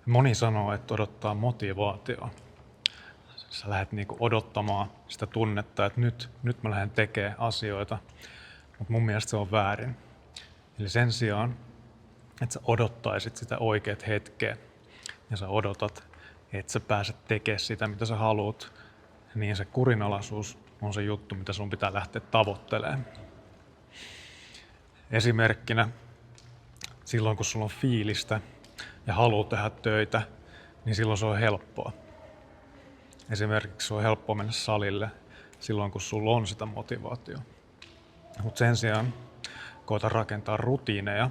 Moni sanoo, että odottaa motivaatioa. Sä lähdet niinku odottamaan sitä tunnetta, että nyt mä lähden tekemään asioita, mutta mun mielestä se on väärin. Eli sen sijaan, että sä odottaisit sitä oikeat hetkeä ja sä odotat, että sä pääset tekemään sitä, mitä sä haluat, niin se kurinalaisuus on se juttu, mitä sun pitää lähteä tavoittelemaan. Esimerkkinä, silloin kun sulla on fiilistä ja haluaa tehdä töitä, niin silloin se on helppoa. Esimerkiksi se on helppoa mennä salille silloin, kun sulla on sitä motivaatiota. Mutta sen sijaan koeta rakentaa rutiineja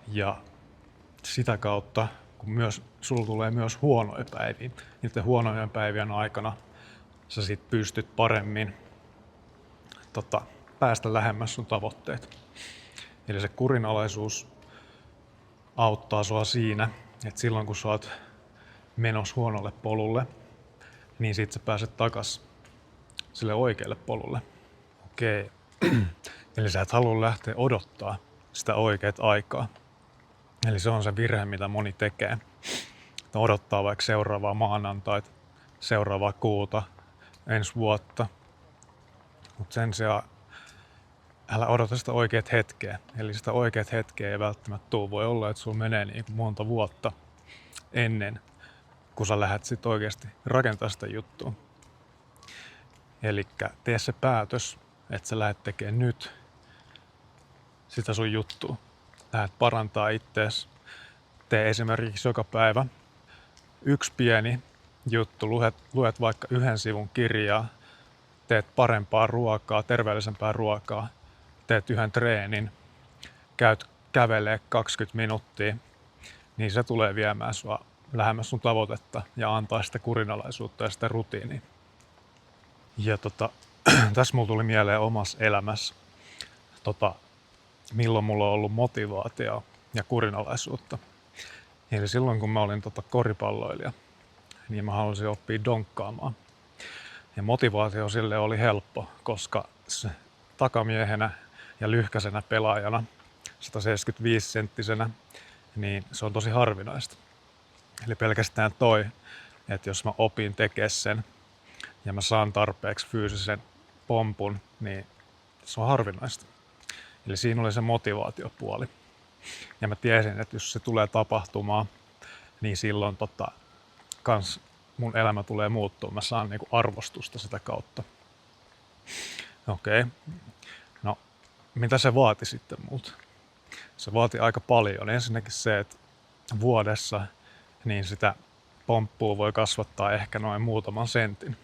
ja sitä kautta, kun sulla tulee myös huonoja päiviä, niiden huonojen päivien aikana sä sit pystyt paremmin päästä lähemmäs sun tavoitteet. Eli se kurinalaisuus auttaa sua siinä, että silloin kun sä oot menossa huonolle polulle, niin sit sä pääset takas sille oikealle polulle. Okei. Eli sä et halua lähteä odottaa sitä oikeat aikaa. Eli se on se virhe, mitä moni tekee. Että odottaa vaikka seuraavaa maanantaita, seuraavaa kuuta, ensi vuotta. Mutta sen sijaan älä odota sitä oikeat hetkeä. Eli sitä oikeat hetkeä ei välttämättä tule. Voi olla, että sulla menee niin monta vuotta ennen, kun sä lähdet sit oikeasti rakentamaan sitä juttua. Elikkä tee se päätös, että sä lähdet tekemään nyt sitä sun juttua. Lähdet parantaa ittees. Tee esimerkiksi joka päivä yksi pieni juttu. Luet vaikka 1 sivun kirjaa. Teet parempaa ruokaa, terveellisempää ruokaa. Teet 1 treenin. Käyt kävelee 20 minuuttia. Niin se tulee viemään sua lähemmäs sun tavoitetta ja antaa sitä kurinalaisuutta ja sitä rutiinia. Ja tässä mulla tuli mieleen omassa elämässä, milloin mulla on ollut motivaatiota ja kurinalaisuutta. Eli silloin kun mä olin koripalloilija, niin mä halusin oppia donkkaamaan. Ja motivaatio sille oli helppo, koska takamiehenä ja lyhkäisenä pelaajana, 175-senttisenä, niin se on tosi harvinaista. Eli pelkästään toi, että jos mä opin tekemään sen ja mä saan tarpeeksi fyysisen pompun, niin se on harvinaista. Eli siinä oli se motivaatiopuoli. Ja mä tiesin, että jos se tulee tapahtumaan, niin silloin kans mun elämä tulee muuttua. Mä saan niinku arvostusta sitä kautta. Okei. No, mitä se vaati sitten multa? Se vaati aika paljon. Ensinnäkin se, että vuodessa niin sitä pomppua voi kasvattaa ehkä noin muutaman sentin.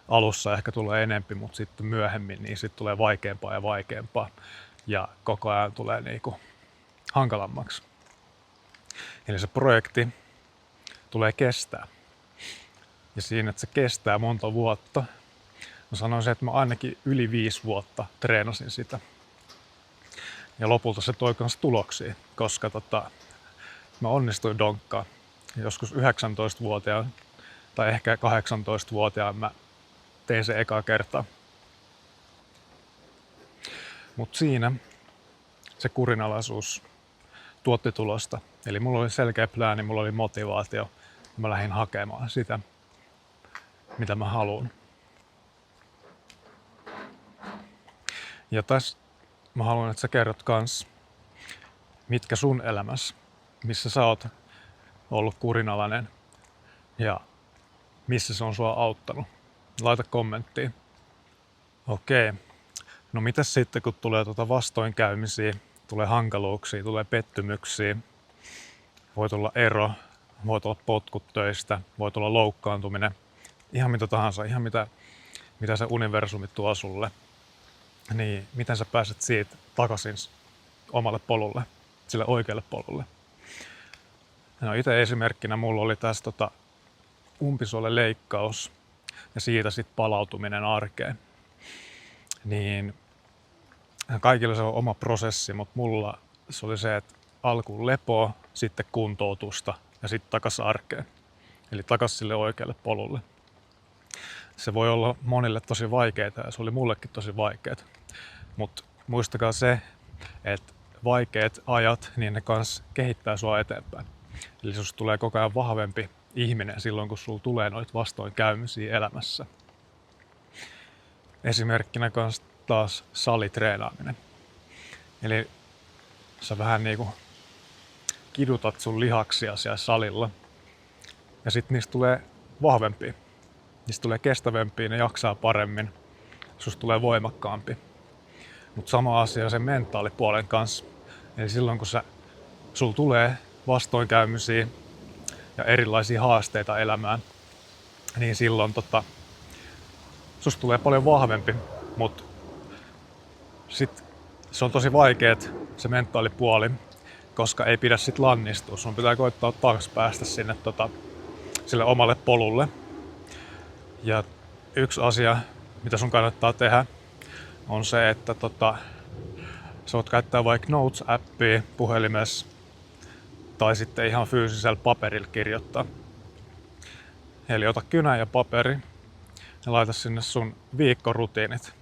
Alussa ehkä tulee enempi, mutta sitten myöhemmin niin sitten tulee vaikeampaa ja vaikeampaa. Ja koko ajan tulee niinku hankalammaksi. Eli se projekti tulee kestää. Ja siinä, että se kestää monta vuotta, mä sanoisin, että mä ainakin yli 5 vuotta treenasin sitä. Ja lopulta se toi kans tuloksia, koska mä onnistuin donkkaa. Joskus 19-vuotiaan tai ehkä 18-vuotiaan mä tein se ekaa kertaa. Mut siinä se kurinalaisuus tuotti tulosta. Eli mulla oli selkeä plääni, mulla oli motivaatio. Ja mä lähdin hakemaan sitä, mitä mä haluan. Ja tässä mä haluan, että sä kerrot kans, mitkä sun elämässä, missä sä oot ollut kurinalainen ja missä se on sua auttanut. Laita kommenttiin. Okei. No mitäs sitten, kun tulee vastoinkäymisiä, tulee hankaluuksia, tulee pettymyksiä, voi tulla ero, voi tulla potkut töistä, voi tulla loukkaantuminen, ihan mitä tahansa, ihan mitä se universumi tuo sulle. Niin miten sä pääset siitä takaisin omalle polulle, sille oikealle polulle? No itse esimerkkinä mulla oli tässä umpisole-leikkaus ja siitä sitten palautuminen arkeen. Niin kaikilla se on oma prosessi, mutta mulla se oli se, että alkuun lepoa, sitten kuntoutusta ja sitten takas arkeen. Eli takas sille oikealle polulle. Se voi olla monille tosi vaikeaa ja se oli mullekin tosi vaikeaa. Mutta muistakaa se, että vaikeat ajat, niin ne kans kehittää sua eteenpäin. Eli susta tulee koko ajan vahvempi ihminen silloin, kun sulla tulee noita vastoinkäymisiä elämässä. Esimerkkinä kans taas salitreenaaminen. Eli sä vähän niinku kidutat sun lihaksia siellä salilla. Ja sit niistä tulee vahvempia. Niistä tulee kestävämpiä, ne jaksaa paremmin. Susta tulee voimakkaampi. Mutta sama asia sen mentaalipuolen kanssa. Eli silloin kun sulla tulee vastoinkäymisiä ja erilaisia haasteita elämään, niin silloin susta tulee paljon vahvempi, mutta sit se on tosi vaikeet se mentaalipuoli, koska ei pidä sit lannistua. Sun pitää koittaa taas päästä sinne sille omalle polulle. Ja yksi asia, mitä sun kannattaa tehdä, on se, että sä voit käyttää vaikka Notes-appia puhelimessa tai sitten ihan fyysisellä paperilla kirjoittaa. Eli ota kynä ja paperi ja laita sinne sun viikkorutiinit.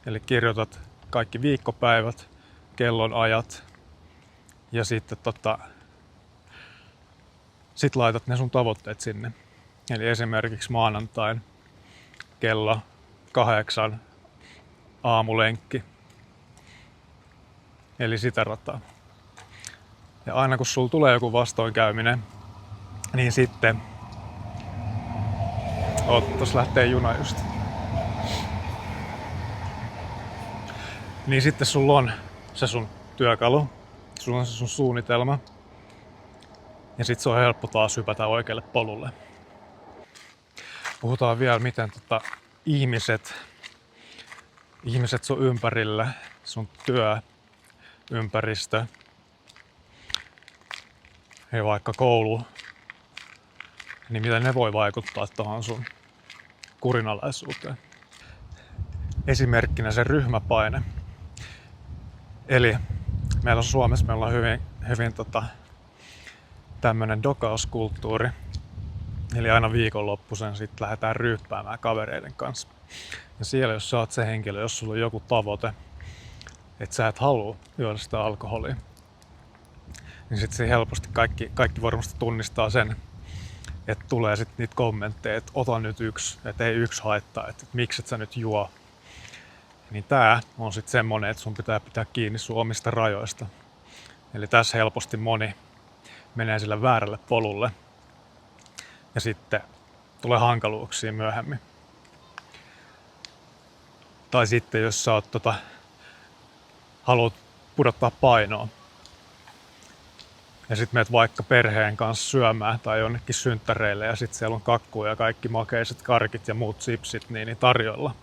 Eli kirjoitat kaikki viikkopäivät, kellonajat ja sitten sit laitat ne sun tavoitteet sinne. Eli esimerkiksi maanantain kello 8 aamulenkki. Eli sitä rataa. Ja aina kun sulla tulee joku vastoinkäyminen, niin sitten tuossa lähtee juna just. Niin sitten sulla on se sun työkalu, sulla on se sun suunnitelma. Ja sit se on helppo taas hypätä oikealle polulle. Puhutaan vielä miten ihmiset sun ympärillä, sun työympäristö ja vaikka koulu, niin miten ne voi vaikuttaa tuohon sun kurinalaisuuteen. Esimerkkinä se ryhmäpaine. Eli meillä on Suomessa hyvin tämmönen dokauskulttuuri. Eli aina viikonloppuisen sit lähdetään ryyppäämään kavereiden kanssa. Ja siellä jos sä oot se henkilö, jos sulla on joku tavoite, että sä et halua juoda sitä alkoholia, niin sit se helposti kaikki varmasti tunnistaa sen, että tulee sit niitä kommentteja, että ota nyt yksi, että ei yksi haittaa, että miksi et sä nyt juo. Niin tää on sit semmonen, että sun pitää kiinni sun omista rajoista. Eli tässä helposti moni menee sille väärälle polulle ja sitten tulee hankaluuksia myöhemmin. Tai sitten jos sä oot haluat pudottaa painoa ja sit meet vaikka perheen kanssa syömään tai jonnekin synttäreille ja sit siellä on kakkua ja kaikki makeiset karkit ja muut sipsit niin tarjolla.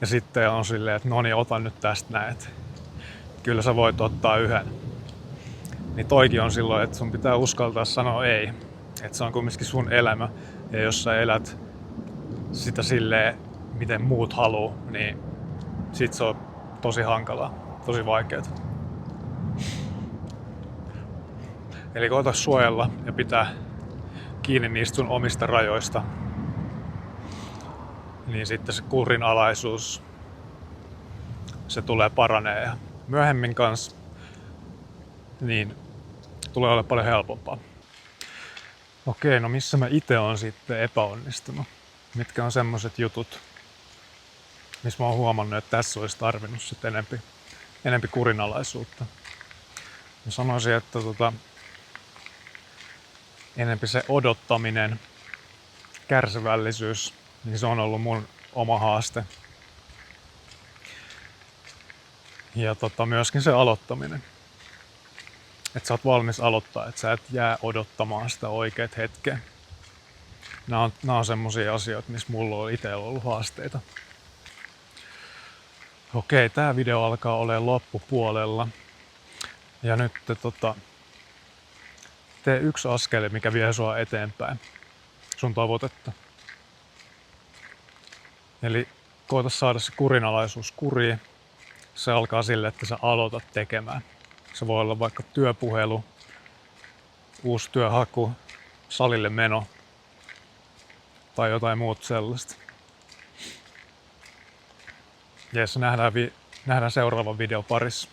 Ja sitten on silleen, että no niin, ota nyt tästä näin, että kyllä sä voit ottaa yhden. Niin toikin on silloin, että sun pitää uskaltaa sanoa ei. Että se on kumminkin sun elämä. Ja jos sä elät sitä silleen, miten muut haluu, niin sit se on tosi hankalaa, tosi vaikeeta. Eli koita suojella ja pitää kiinni niistä sun omista rajoista. Niin sitten se kurinalaisuus, se tulee paranee ja myöhemmin kanssa niin tulee olla paljon helpompaa. Okei, no missä mä itse on sitten epäonnistunut? Mitkä on semmoset jutut, missä mä oon huomannut, että tässä olisi tarvinnut sitten enempi kurinalaisuutta. Mä sanoisin, että enempi se odottaminen, kärsivällisyys, niin se on ollut mun oma haaste. Ja myöskin se aloittaminen. Että sä oot valmis aloittaa, että sä et jää odottamaan sitä oikeat hetkeä. Nämä on semmosia asioita, missä mulla on itse ollut haasteita. Okei, tää video alkaa olemaan loppupuolella. Ja nyt tee yksi askel, mikä vie sua eteenpäin. Sun tavoitetta. Eli koita saada se kurinalaisuus kuriin. Se alkaa sille, että sä aloitat tekemään. Se voi olla vaikka työpuhelu, uusi työhaku, salille meno tai jotain muuta sellaista. Jes, nähdään seuraavan videon parissa.